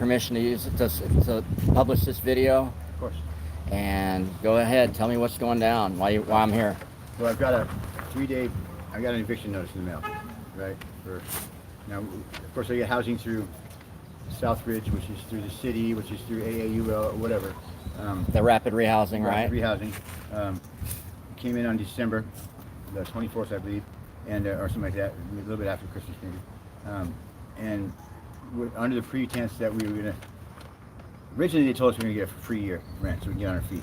permission to use it to publish this video? Of course. And go ahead, tell me what's going down, why I'm here. Well, I've got a 3-day, I got an eviction notice in the mail, right? Now, of course, I get housing through Southridge, which is through the city, which is through AAUL, or whatever. The rapid rehousing, right? Rehousing. Came in on December the 24th, I believe, and or something like that, a little bit after Christmas maybe. And we're under the pretense that we were going to, originally they told us we were going to get a free year rent so we can get on our feet.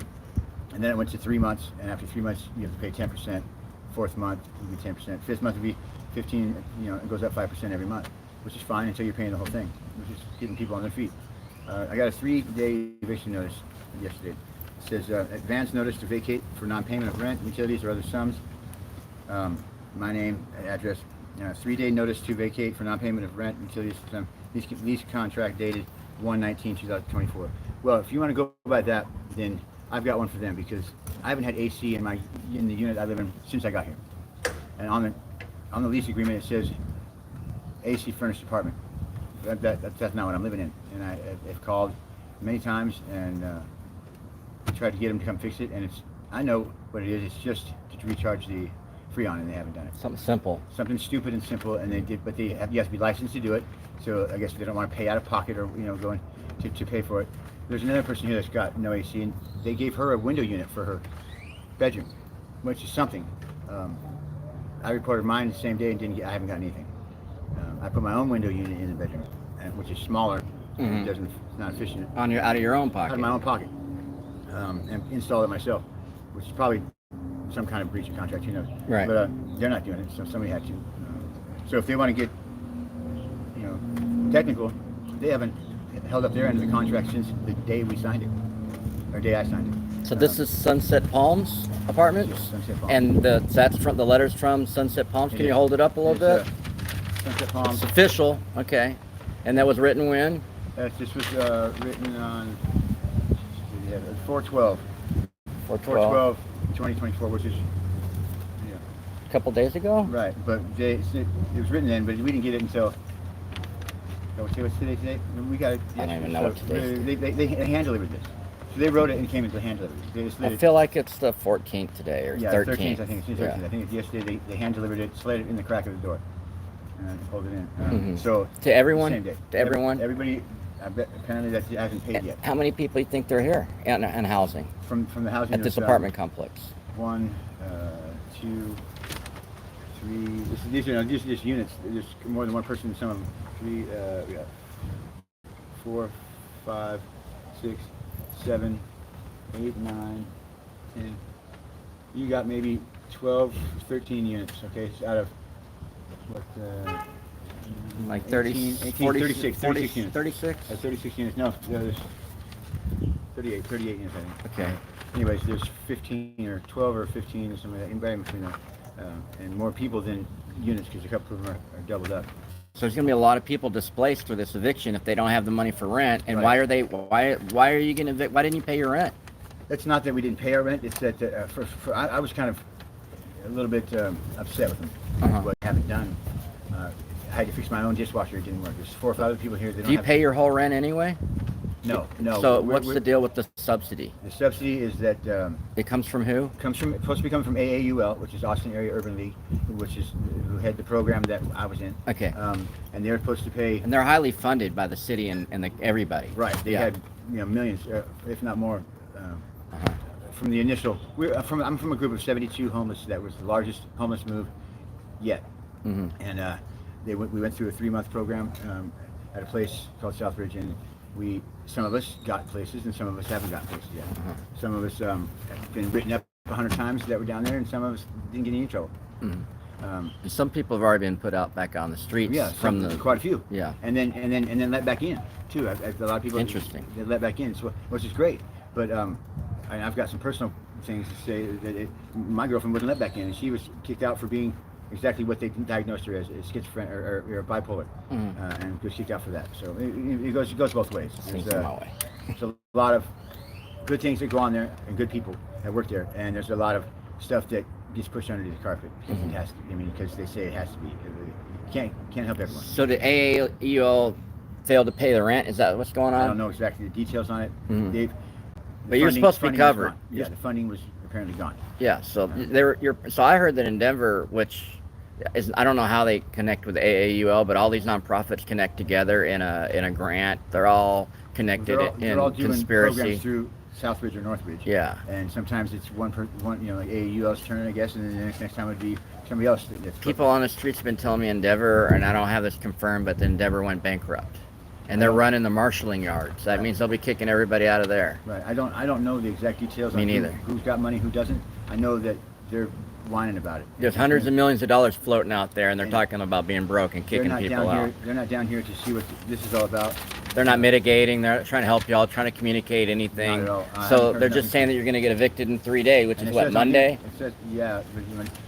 And then it went to 3 months, and after 3 months you have to pay 10%. Fourth month would be 10%. Fifth month would be 15, it goes up 5% every month, which is fine until you're paying the whole thing, which is getting people on their feet. I got a 3-day eviction notice yesterday. It says advance notice to vacate for non-payment of rent, utilities, or other sums. My name, address. 3-day notice to vacate for non-payment of rent, utilities, lease contract dated 1/19/2024. Well, if you want to go by that, then I've got one for them because I haven't had AC in the unit I live in since I got here. And on the lease agreement it says AC furnished apartment. That's not what I'm living in. And I've called many times and tried to get them to come fix it. And I know what it is. It's just to recharge the Freon, and they haven't done it. Something simple. Something stupid and simple, and they did, but you have to be licensed to do it. So I guess they don't want to pay out of pocket or go in to pay for it. There's another person here that's got no AC, and they gave her a window unit for her bedroom, which is something. I reported mine the same day and I haven't got anything. I put my own window unit in the bedroom, which is smaller. Mm-hmm. It's not efficient. Out of your own pocket. Out of my own pocket, and installed it myself, which is probably some kind of breach of contract, who knows? Right. But they're not doing it, so somebody had to. So if they want to get, technical, they haven't held up their end of the contract since the day we signed it, or day I signed it. So this is Sunset Palms Apartments? Yes, Sunset Palms. And that's from the letters from Sunset Palms. Can you hold it up a little bit? Sunset Palms. It's official, okay. And that was written when? This was written on 4/12. 2024, which is a couple days ago. Right, but it was written then, but we didn't get it until. What's today? We got it. I don't even know what today is. They hand delivered this. So they wrote it and came into hand delivery. I feel like it's the 14th today or 13th. 13th. I think it's 13th. Yeah. I think it's yesterday. They hand delivered it, slid it in the crack of the door, and pulled it in. So to everyone. Same day. To everyone. Everybody. I bet apparently that hasn't paid yet. How many people do you think they're here in housing? From the housing at this apartment complex? 1, 2, 3. These are just units. There's more than one person in some of them. 3. We got 4, 5, 6, 7, 8, 9, 10. You got maybe 12, 13 units. Okay, it's out of what? Like 30, 18, 40, 36 units. 36? 36 units. No, there's 38 units, I think. Okay. Anyways, there's 15 or 12 or 15 or something like that, right in between that. And more people than units because a couple of them are doubled up. So there's going to be a lot of people displaced for this eviction if they don't have the money for rent. And Right. why are you going to evict? Why didn't you pay your rent? It's not that we didn't pay our rent. It's that I was kind of a little bit upset with them. What I haven't done. I had to fix my own dishwasher. It didn't work. There's 4 or 5 other people here. Do you pay your whole rent anyway? No. So what's the deal with the subsidy? The subsidy is that It comes from who? supposed to be coming from AAUL, which is Austin Area Urban League, who had the program that I was in. Okay. And they're supposed to pay. And they're highly funded by the city and everybody. Right. They had millions, if not more, from the initial. I'm from a group of 72 homeless. That was the largest homeless move yet. Mm-hmm. And we went through a 3-month program at a place called Southridge, and some of us got places and some of us haven't gotten places yet. Some of us have been written up 100 times that were down there, and some of us didn't get any trouble. And some people have already been put out back on the streets. Yeah, quite a few. Yeah. And then let back in too. A lot of people. Interesting. They let back in, which is great. But I've got some personal things to say. That my girlfriend wouldn't let back in, and she was kicked out for being exactly what they diagnosed her as schizophrenic or bipolar, and was kicked out for that. So it goes both ways. There's a lot of good things that go on there and good people that work there, and there's a lot of stuff that gets pushed under the carpet because it has to. Because they say it has to be. Can't help everyone. So the AAUL failed to pay the rent. Is that what's going on? I don't know exactly the details on it. Mhm. But you're supposed to be funding was covered. gone. Yeah, the funding was apparently gone. Yeah, so so I heard that in Denver, which is, I don't know how they connect with AAUL, but all these nonprofits connect together in a grant. They're all connected They're all in doing conspiracy. programs through Southbridge or Northbridge. Yeah. And sometimes it's one, like AAUL's turn, I guess, and then the next time would be somebody else. People on the streets have been telling me Endeavor, and I don't have this confirmed, but Endeavor went bankrupt. And they're running the marshalling yards. That means they'll be kicking everybody out of there. Right. I don't know the exact details Me on neither. who's got money, who doesn't. I know that they're whining about it. There's hundreds of millions of dollars floating out there, and they're talking about being broke and kicking people out. They're not down here to see what this is all about. They're not mitigating. They're trying to help y'all, trying to communicate anything. Not at all. I So haven't heard they're just nothing. saying that you're going to get evicted in 3 days, which And is it what, says on Monday? here- It says, yeah,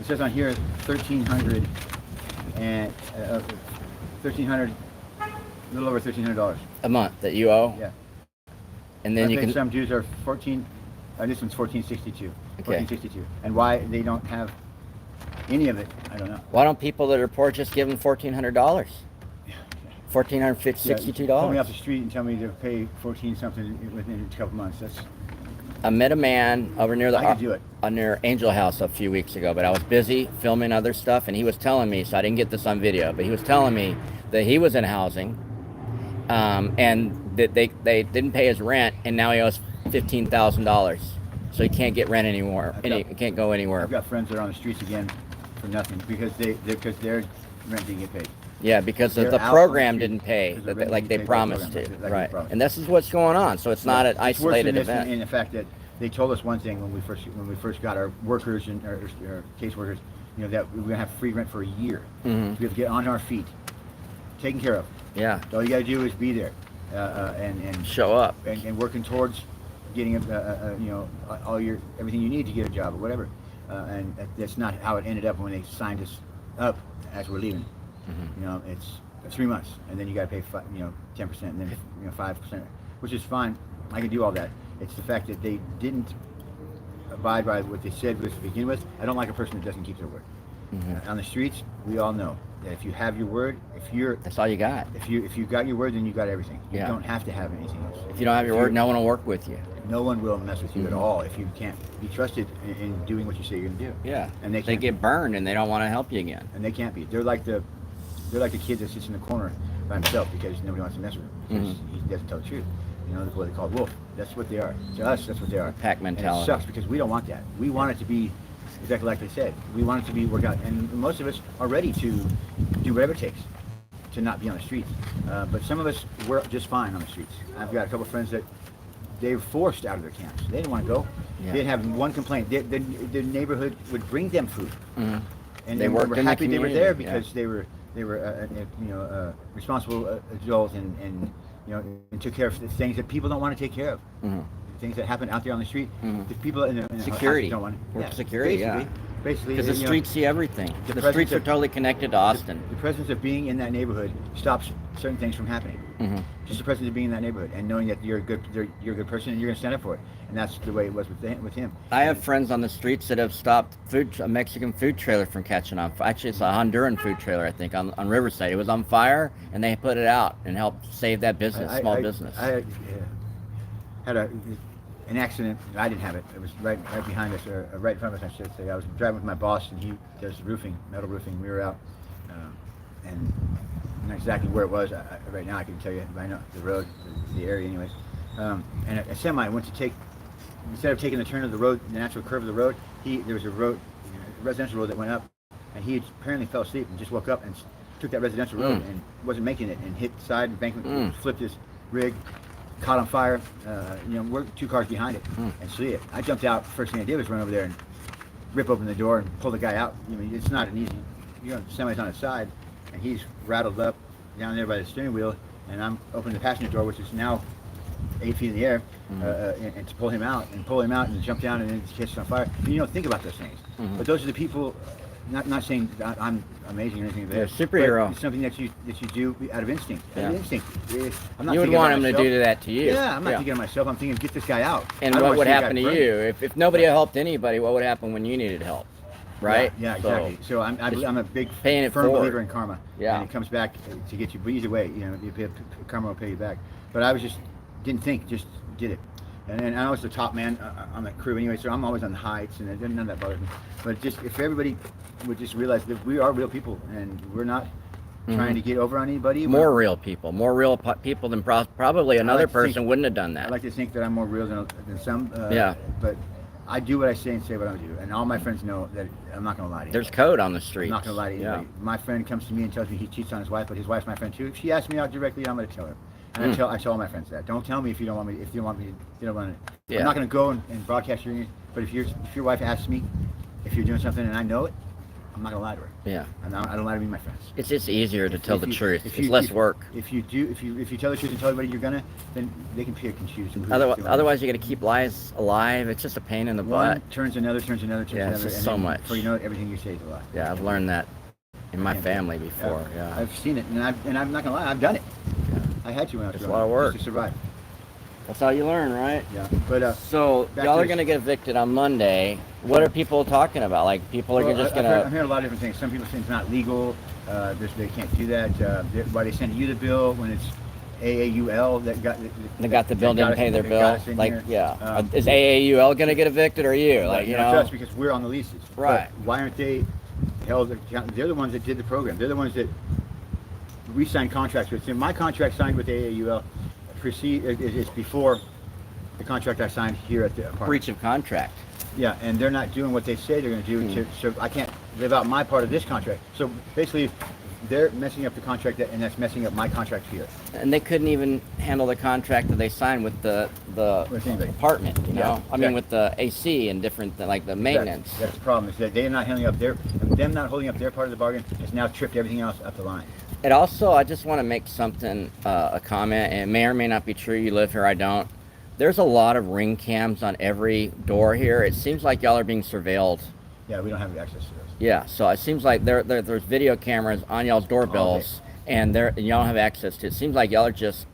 it says on here 1,300 and 1,300, a little over $1,300. A month that you owe? Yeah. And then I you think can... some dues are 14. This one's 1462. Okay. 1462. And why they don't have any of it, I don't know. Why don't people that are poor just give them $1,400? $1,462? Pull me off the street and tell me to pay 14 something within a couple months. That's I met a man over near the I could do it. near Angel House a few weeks ago, but I was busy filming other stuff, and he was telling me, so I didn't get this on video, but he was telling me that he was in housing, and that they didn't pay his rent, and now he owes $15,000, so he can't get rent anymore. He can't go anywhere. I've got friends that are on the streets again for nothing because their rent didn't get paid. Yeah, because They're the out program on the street didn't pay, because the that rent like didn't they pay by the promised program, to, like they right? promised. And this is what's going on. So it's not an It's worse than isolated this event. in the fact that they told us one thing when we first got our workers and our caseworkers, that we were gonna have free rent for a year. Mhm. We have to get on our feet, taken care of. Yeah, All you gotta do is be there, and show up. and working towards getting everything you need to get a job or whatever. And that's not how it ended up when they signed us up as we're leaving. Mhm. It's 3 months, and then you got to pay 10%, and then 5%, which is fine. I can do all that. It's the fact that they didn't abide by what they said to begin with. I don't like a person that doesn't keep their word. Mhm. On the streets, we all know that if you have your word, That's all you got. if you got your word, then you got everything. You Yeah. don't have to have anything else. If you don't have your word, no one will work with you. No one will mess with you at Mhm. all if you can't be trusted in doing what you say you're going to do. Yeah, And they they can't get burned and they don't want to help you again. And they can't be. They're like the kid that sits in the corner by himself because nobody wants to mess with him because Mhm. he doesn't tell the truth. What they call wolf. That's what they are. To us, that's what they are. Pack mentality. And it sucks because we don't want that. We want it to be exactly like they said. We want it to be worked out, and most of us are ready to do whatever it takes to not be on the streets. But some of us were just fine on the streets. I've got a couple of friends that they were forced out of their camps. They didn't want to go. Yeah. They didn't have one complaint. The neighborhood would bring them food. Mhm. And They they worked were in the happy they were community, there yeah. because they were responsible adults and took care of the things that people don't want to take care of. Mhm. Things that happen out there on the street. Mhm. The people in the Security. houses don't want Work security, yeah. Basically, Because the streets see everything. the The presence streets are of- totally connected to Austin. The presence of being in that neighborhood stops certain things from happening. Mhm. Just the presence of being in that neighborhood and knowing that you're a good person and you're going to stand up for it. And that's the way it was with him. I have friends on the streets that have stopped a Mexican food trailer from catching on fire. Actually, it's a Honduran food trailer, I think, on Riverside. It was on fire, and they put it out and helped save that business, small business. I had an accident. I didn't have it. It was right behind us, or right in front of us, I should say. I was driving with my boss, and he does roofing, metal roofing. We were out, and not exactly where it was. Right now, I can tell you. I know the road, the area, anyways. And a semi went to take. Instead of taking the turn of the road, the natural curve of the road, there was a residential road that went up, and he apparently fell asleep and just woke up and took that residential road and wasn't making it and hit the side embankment, flipped his rig, caught on fire. We're 2 cars behind it and see it. I jumped out. First thing I did was run over there and rip open the door and pull the guy out. It's not an easy. The semi's on its side, and he's rattled up down there by the steering wheel, and I'm opening the passenger door, which is now 8 feet in the air, and to pull him out and jump down and then catch on fire. You don't think about those things, but those are the people. Not saying that I'm amazing or anything. You're a superhero. But it's something that you do out of instinct. Yeah. I'm not You would thinking want about him to myself. do that to you. Yeah, I'm not thinking of myself. I'm thinking, get this guy out. And I don't what wanna would see a guy happen to burn. you if nobody helped anybody? What would happen when you needed help? right? Yeah, exactly. So I'm a big paying it firm forward. believer in karma. Yeah. And it comes back to get you. But either way, karma will pay you back. But I was just didn't think, just did it. And I was the top man on the crew anyway, so I'm always on the heights, and none of that bothers me. But just if everybody would just realize that we are real people, and we're not trying to get over on anybody. More real people than probably another person wouldn't have done that. I like to think that I'm more real than some. Yeah. But I do what I say and say what I do, and all my friends know that I'm not going to lie to you. There's code on the street. I'm not going to lie to anybody. Yeah. My friend comes to me and tells me he cheats on his wife, but his wife's my friend too. If she asks me out directly, I'm going to tell her. And I tell all my friends that. Don't tell me if you don't want me. If you don't want me, you don't want to. Yeah. I'm not going to go and broadcast your. But if your wife asks me if you're doing something and I know it, I'm not going to lie to her. Yeah. And I don't lie to me, my friends. It's just easier to tell the truth. It's less work. If you tell the truth and tell everybody you're gonna, then they can pick and choose. Otherwise, you got to keep lies alive. It's just a pain in the butt. One turns another. Yeah, it's just so much. Before you know it, everything you say is a lie. Yeah, I've learned that in my family before. Yeah. I've seen it, and I'm not gonna lie, I've done it. Yeah. I had to when I was It's a lot of work just to survive. That's how you learn, right? Yeah. But so y'all are gonna get evicted on Monday. What are people talking about? Like people are just gonna. I'm hearing a lot of different things. Some people say it's not legal. They can't do that. Why they send you the bill when it's AAUL that got the bill, didn't pay their bill. Like, is AAUL gonna get evicted or you? Like, you know, just because we're on the leases. Right. But why aren't they held accountable? They're the ones that did the program. They're the ones that we signed contracts with. So my contract signed with AAUL is before the contract I signed here at the apartment. Breach of contract. Yeah, and they're not doing what they say they're going to do. So I can't live out my part of this contract. So basically, they're messing up the contract, and that's messing up my contract here. And they couldn't even handle the contract that they signed with the apartment. You know, I mean, with the AC and different like the maintenance. That's the problem. Is that they're not handling up them not holding up their part of the bargain has now tripped everything else up the line. It also, I just want to make something, a comment, and it may or may not be true. You live here, I don't. There's a lot of ring cams on every door here. It seems like y'all are being surveilled. Yeah, we don't have access to those. Yeah, so it seems like there's video cameras on y'all's doorbells, and y'all don't have access to it. It seems like y'all are just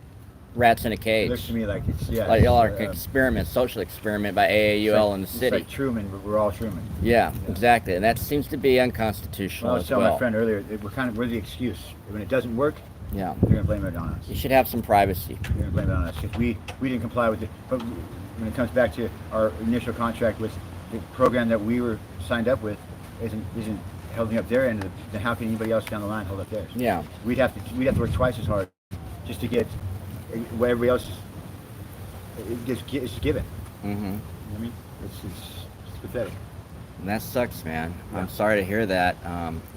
rats in a cage. It looks to me like it's, like y'all are an experiment, social experiment by AAUL in the city. It's like Truman, but we're all Truman. Yeah, exactly, and that seems to be unconstitutional I was telling my friend earlier, we're the excuse. When it doesn't work, yeah, they're going to blame it on us. You should have some privacy. They're going to blame it on us because we didn't comply with it. But when it comes back to our initial contract with the program that we were signed up with, isn't holding up their end, then how can anybody else down the line hold up theirs? Yeah, we'd have to work twice as hard just to get what everybody else is given. Mm-hmm. I mean, it's pathetic. And that sucks, man. Yeah. I'm sorry to hear that.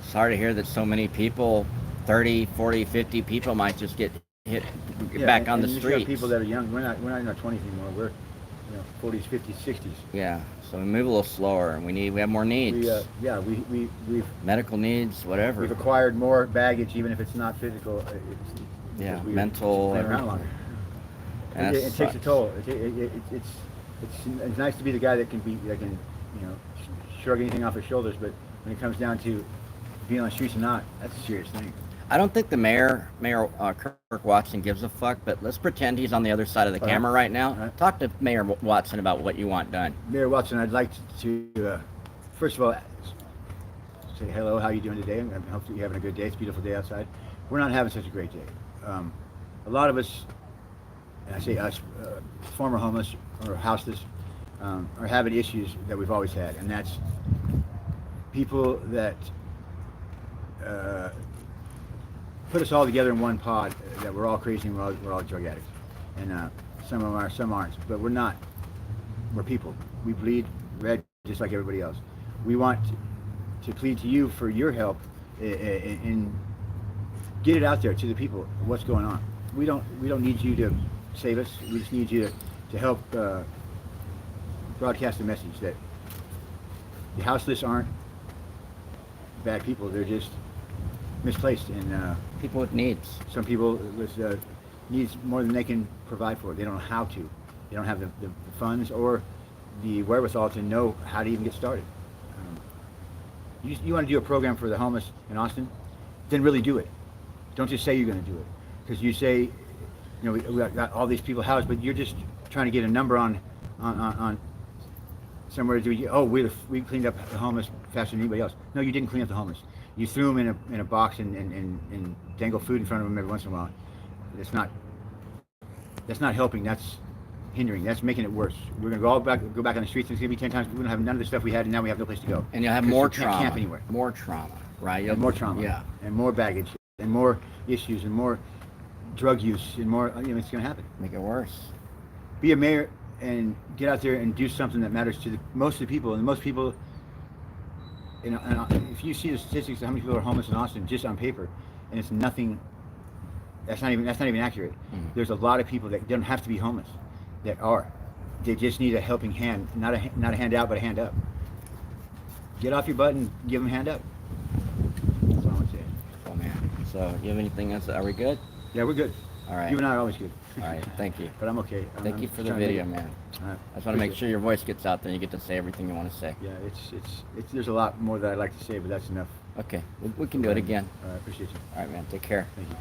Sorry to hear that so many people, 30, 40, 50 people might just get back on the streets. People that are young, we're not in our 20s anymore. We're 40s, 50s, 60s. Yeah, so we move a little slower, and we have more needs. We've medical needs, whatever. We've acquired more baggage, even if it's not physical. Mental. Playing around longer. And it takes a toll. It's nice to be the guy that can shrug anything off his shoulders, but when it comes down to being on the streets or not, that's a serious thing. I don't think the Mayor Kirk Watson gives a fuck, but let's pretend he's on the other side of the camera right now. Talk to Mayor Watson about what you want done. Mayor Watson, I'd like to first of all, say hello, how are you doing today? I hope you're having a good day. It's a beautiful day outside. We're not having such a great day. A lot of us, and I say us, former homeless or houseless, are having issues that we've always had, and that's people that put us all together in one pod, that we're all crazy and we're all drug addicts. And some of them are, some aren't, but we're not. We're people. We bleed red just like everybody else. We want to plead to you for your help in get it out there to the people what's going on. We don't need you to save us. We just need you to help broadcast the message that the houseless aren't bad people. They're just misplaced, and people with needs. Some people with needs more than they can provide for. They don't know how to. They don't have the funds or the wherewithal to know how to even get started. You want to do a program for the homeless in Austin, then really do it. Don't just say you're going to do it, because you say, we got all these people housed, but you're just trying to get a number on somewhere we cleaned up the homeless faster than anybody else. No, you didn't clean up the homeless. You threw them in a box and dangle food in front of them every once in a while. That's not helping. That's hindering. That's making it worse. We're gonna go back on the streets. And it's gonna be 10 times. We're gonna have none of the stuff we had, and now we have no place to go. And you'll have more you can't trauma. Camp anywhere. More trauma, right? And more trauma. Yeah. And more baggage. And more issues. And more drug use. And more. It's gonna happen. Make it worse. Be a mayor and get out there and do something that matters to most of the people. And most people. And if you see the statistics of how many people are homeless in Austin, just on paper, and it's nothing. That's not even accurate. Mm-hmm. There's a lot of people that don't have to be homeless, that are. They just need a helping hand, not a hand out, but a hand up. Get off your butt and give them a hand up. That's all I want to say. Oh man. So you have anything else? Are we good? Yeah, we're good. All right. You and I are always good. All right. Thank you. But I'm okay. Thank you for the video, man. All right. I just want to make sure your voice gets out there and you get to say everything you want to say. Yeah, it's. There's a lot more that I'd like to say, but that's enough. Okay. We can do it again. All right, appreciate you. All right, man. Take care. Thank you.